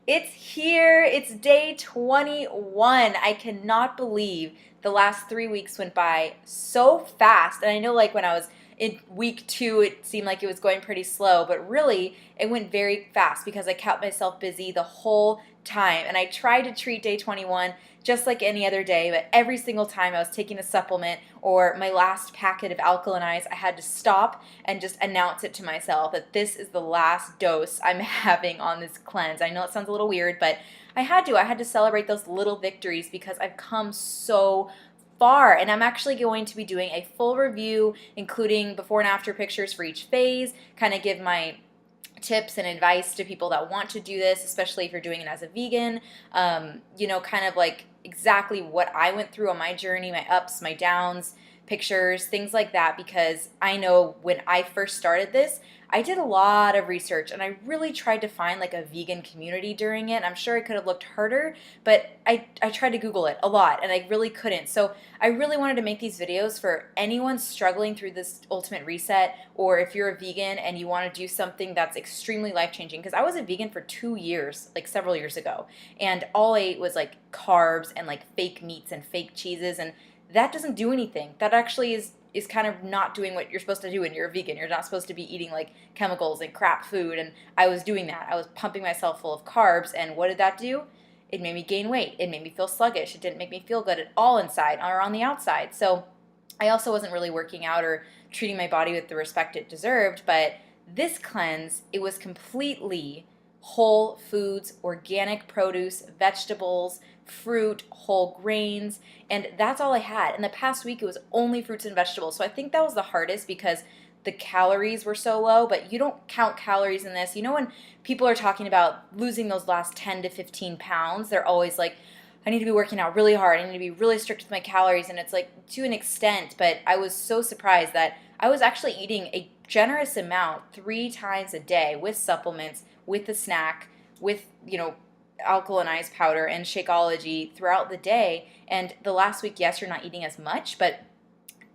It's here. It's day 21. I cannot believe the last 3 weeks went by so fast. And I know, like, when I was in week two, it seemed like it was going pretty slow, but really, it went very fast because I kept myself busy the whole time. And I tried to treat day 21 just like any other day, but every single time I was taking a supplement or my last packet of Alkaline, I had to stop and just announce it to myself that this is the last dose I'm having on this cleanse. I know it sounds a little weird, but I had to. I had to celebrate those little victories because I've come so far. And I'm actually going to be doing a full review, including before and after pictures for each phase, kind of give my tips and advice to people that want to do this, especially if you're doing it as a vegan. Kind of like exactly what I went through on my journey, my ups, my downs, pictures, things like that, because I know when I first started this, I did a lot of research and I really tried to find like a vegan community during it. I'm sure it could have looked harder, but I tried to Google it a lot and I really couldn't. So I really wanted to make these videos for anyone struggling through this ultimate reset, or if you're a vegan and you want to do something that's extremely life-changing. Because I was a vegan for 2 years, like several years ago, and all I ate was like carbs and like fake meats and fake cheeses, and that doesn't do anything. That actually is kind of not doing what you're supposed to do when you're a vegan. You're not supposed to be eating like chemicals and crap food, and I was doing that. I was pumping myself full of carbs, and what did that do? It made me gain weight. It made me feel sluggish. It didn't make me feel good at all inside or on the outside. So I also wasn't really working out or treating my body with the respect it deserved, but this cleanse, it was completely whole foods, organic produce, vegetables, fruit, whole grains, and that's all I had. In the past week, it was only fruits and vegetables. So I think that was the hardest because the calories were so low, but you don't count calories in this. You know, when people are talking about losing those last 10 to 15 pounds, they're always like, I need to be working out really hard. I need to be really strict with my calories. And it's like to an extent, but I was so surprised that I was actually eating a generous amount 3 times a day with supplements, with a snack, with, Alkaline powder and Shakeology throughout the day. And the last week, yes, you're not eating as much, but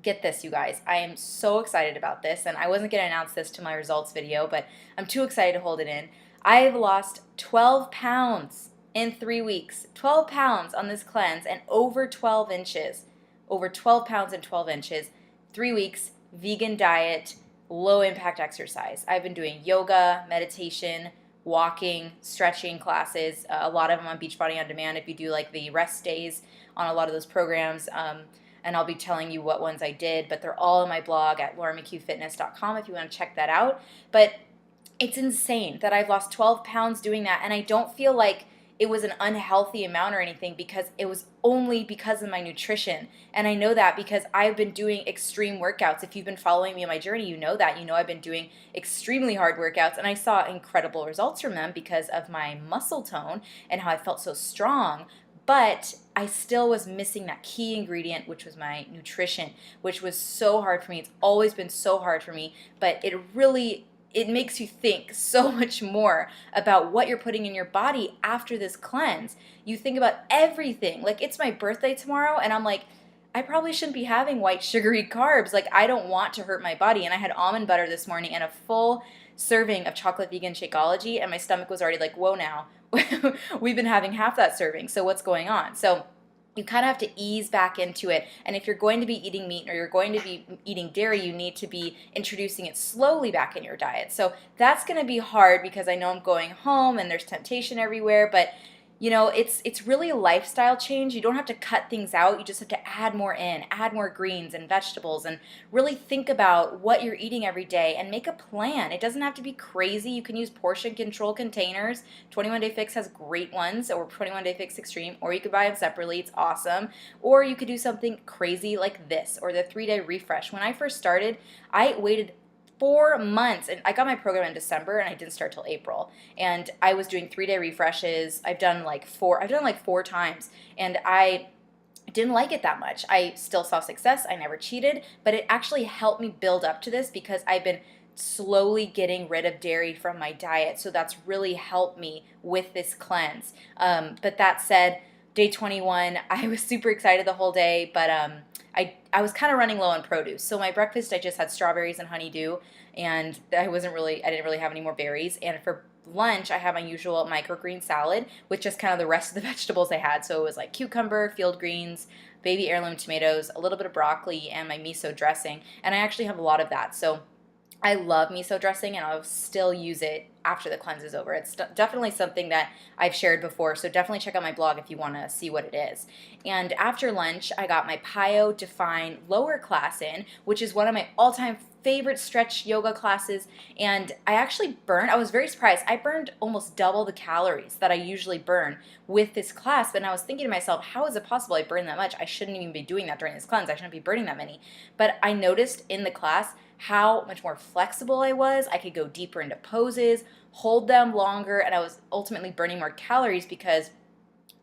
get this, you guys. I am so excited about this, and I wasn't going to announce this to my results video, but I'm too excited to hold it in. I've lost 12 pounds in 3 weeks. 12 pounds on this cleanse and over 12 inches. Over 12 pounds and 12 inches. 3 weeks, vegan diet, low impact exercise. I've been doing yoga, meditation, walking, stretching classes, a lot of them on Beachbody On Demand if you do like the rest days on a lot of those programs. And I'll be telling you what ones I did, but they're all in my blog at lauramcqfitness.com if you want to check that out. But it's insane that I've lost 12 pounds doing that, and I don't feel like it was an unhealthy amount or anything because it was only because of my nutrition. And I know that because I've been doing extreme workouts. If you've been following me on my journey, you know that. You know I've been doing extremely hard workouts, and I saw incredible results from them because of my muscle tone and how I felt so strong. But I still was missing that key ingredient, which was my nutrition, which was so hard for me. It's always been so hard for me, but it makes you think so much more about what you're putting in your body after this cleanse. You think about everything. Like, it's my birthday tomorrow, and I'm like, I probably shouldn't be having white sugary carbs. Like, I don't want to hurt my body. And I had almond butter this morning and a full serving of chocolate vegan Shakeology, and my stomach was already like, whoa now. We've been having half that serving, so what's going on? So you kind of have to ease back into it. And if you're going to be eating meat or you're going to be eating dairy, you need to be introducing it slowly back in your diet. So that's going to be hard because I know I'm going home and there's temptation everywhere, but it's really a lifestyle change. You don't have to cut things out. You just have to add more in, add more greens and vegetables, and really think about what you're eating every day and make a plan. It doesn't have to be crazy. You can use portion control containers. 21 Day Fix has great ones, or 21 Day Fix Extreme, or you could buy them separately. It's awesome. Or you could do something crazy like this, or the 3-day refresh. When I first started, I waited 4 months, and I got my program in December and I didn't start till April, and I was doing 3-day refreshes. I've done like 4 times, and I didn't like it that much. I still saw success. I never cheated, but it actually helped me build up to this because I've been slowly getting rid of dairy from my diet. So that's really helped me with this cleanse. But that said, day 21, I was super excited the whole day, but I was kind of running low on produce. So my breakfast, I just had strawberries and honeydew, and I didn't really have any more berries. And for lunch, I had my usual microgreen salad with just kind of the rest of the vegetables I had. So it was like cucumber, field greens, baby heirloom tomatoes, a little bit of broccoli, and my miso dressing. And I actually have a lot of that. So I love miso dressing, and I'll still use it after the cleanse is over. It's definitely something that I've shared before, so definitely check out my blog if you want to see what it is. And after lunch, I got my PiYo Define lower class in, which is one of my all-time favorite stretch yoga classes, and I was very surprised. I burned almost double the calories that I usually burn with this class, but I was thinking to myself, how is it possible I burn that much? I shouldn't even be doing that during this cleanse. I shouldn't be burning that many. But I noticed in the class how much more flexible I was. I could go deeper into poses, hold them longer, and I was ultimately burning more calories because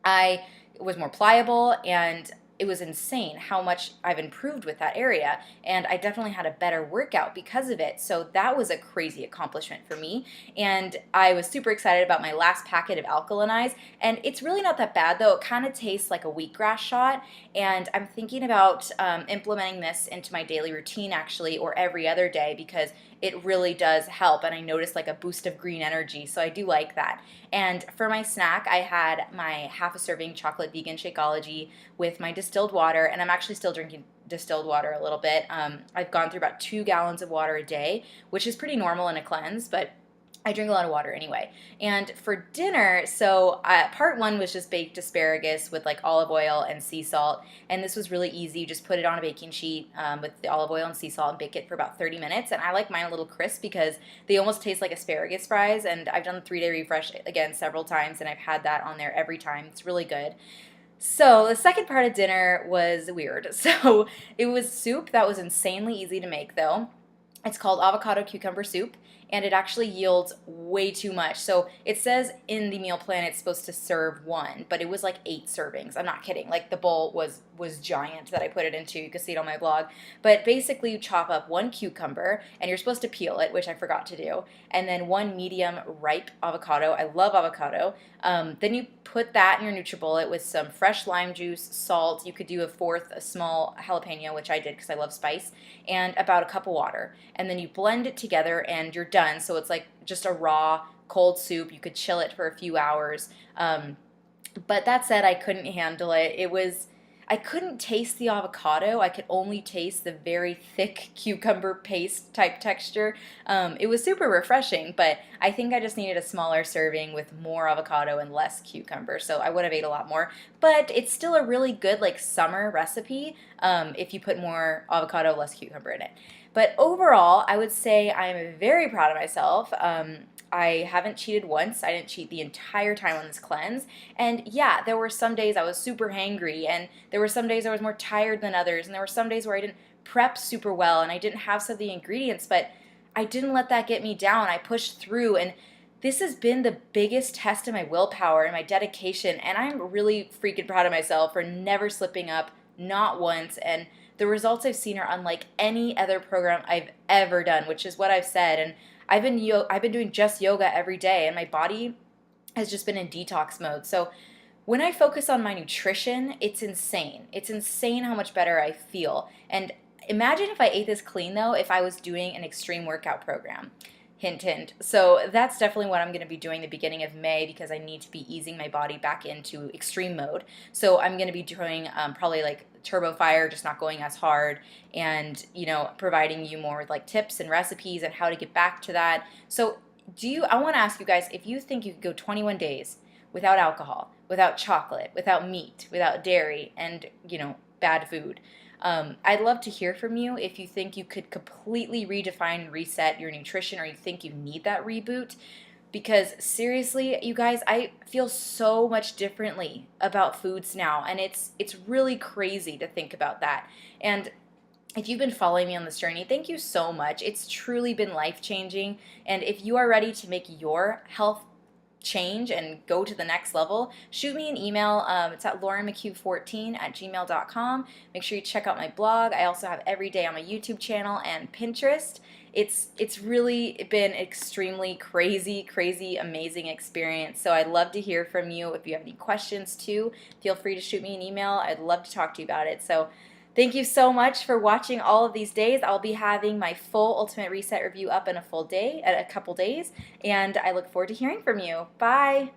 I was more pliable, and it was insane how much I've improved with that area. And I definitely had a better workout because of it. So that was a crazy accomplishment for me. And I was super excited about my last packet of Alkalinize. And it's really not that bad, though. It kind of tastes like a wheatgrass shot. And I'm thinking about implementing this into my daily routine, actually, or every other day, because it really does help. And I noticed like a boost of green energy. So I do like that. And for my snack, I had my half a serving chocolate vegan Shakeology with my distilled water, and I'm actually still drinking distilled water a little bit. I've gone through about 2 gallons of water a day, which is pretty normal in a cleanse, but I drink a lot of water anyway. And for dinner, so part one was just baked asparagus with like olive oil and sea salt. And this was really easy. You just put it on a baking sheet with the olive oil and sea salt and bake it for about 30 minutes. And I like mine a little crisp because they almost taste like asparagus fries. And I've done the 3-day refresh again several times, and I've had that on there every time. It's really good. So the second part of dinner was weird. So it was soup that was insanely easy to make, though. It's called avocado cucumber soup, and it actually yields way too much. So it says in the meal plan it's supposed to serve 1, but it was like 8 servings. I'm not kidding. Like the bowl was giant that I put it into. You can see it on my blog. But basically you chop up 1 cucumber, and you're supposed to peel it, which I forgot to do, and then 1 medium ripe avocado. I love avocado. Then you put that in your NutriBullet with some fresh lime juice, salt. You could do a small jalapeno, which I did because I love spice, and about a cup of water. And then you blend it together and you're done. So it's like just a raw, cold soup. You could chill it for a few hours. But that said, I couldn't handle it. I couldn't taste the avocado. I could only taste the very thick cucumber paste type texture. It was super refreshing, but I think I just needed a smaller serving with more avocado and less cucumber, so I would have ate a lot more. But it's still a really good like summer recipe if you put more avocado, less cucumber in it. But overall, I would say I'm very proud of myself. I haven't cheated once. I didn't cheat the entire time on this cleanse. And yeah, there were some days I was super hangry, and there were some days I was more tired than others, and there were some days where I didn't prep super well and I didn't have some of the ingredients, but I didn't let that get me down. I pushed through, and this has been the biggest test of my willpower and my dedication, and I'm really freaking proud of myself for never slipping up, not once, and the results I've seen are unlike any other program I've ever done, which is what I've said. And I've been doing just yoga every day, and my body has just been in detox mode. So when I focus on my nutrition, it's insane. It's insane how much better I feel. And imagine if I ate this clean, though, if I was doing an extreme workout program. Hint, hint. So that's definitely what I'm going to be doing the beginning of May, because I need to be easing my body back into extreme mode. So I'm going to be doing probably like turbo fire, just not going as hard, and providing you more with like tips and recipes and how to get back to that. So I want to ask you guys, if you think you could go 21 days without alcohol, without chocolate, without meat, without dairy, and bad food, I'd love to hear from you if you think you could completely redefine and reset your nutrition, or you think you need that reboot. Because seriously, you guys, I feel so much differently about foods now, and it's really crazy to think about that. And if you've been following me on this journey, thank you so much. It's truly been life-changing, and if you are ready to make your health change and go to the next level, shoot me an email. It's at laurenmchugh14@gmail.com. Make sure you check out my blog. I also have every day on my YouTube channel and Pinterest. It's really been extremely crazy, amazing experience. So I'd love to hear from you. If you have any questions too, feel free to shoot me an email. I'd love to talk to you about it. So Thank you so much for watching all of these days. I'll be having my full Ultimate Reset review up in a couple days, and I look forward to hearing from you. Bye.